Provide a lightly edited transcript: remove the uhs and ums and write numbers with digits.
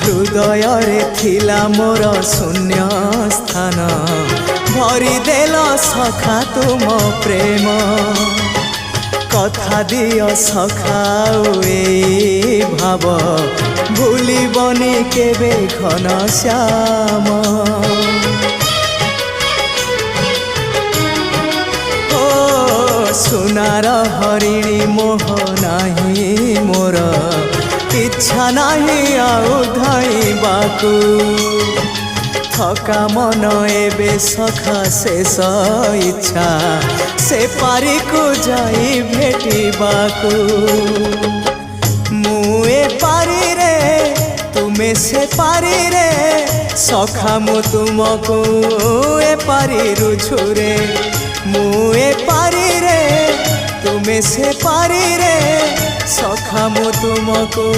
हृदय थिला मोर शून्य स्थान भरी देल सखा तुम प्रेम कथा दियो सखाओ ए भाव भूलिबनी केबे घन श्याम ओ सुनार हरिणी मोह नाही मोर इच्छा नाही आउ धाइबाकू थका मन एबे सखा शेष इच्छा से पारी को जाई भेटिबाकू मुए पारी रे तुमे से पारी रे सखा मु तुमको ए पारी रुझुरे मुए पारी रे तुमे से पारी रे सखा मु तुमको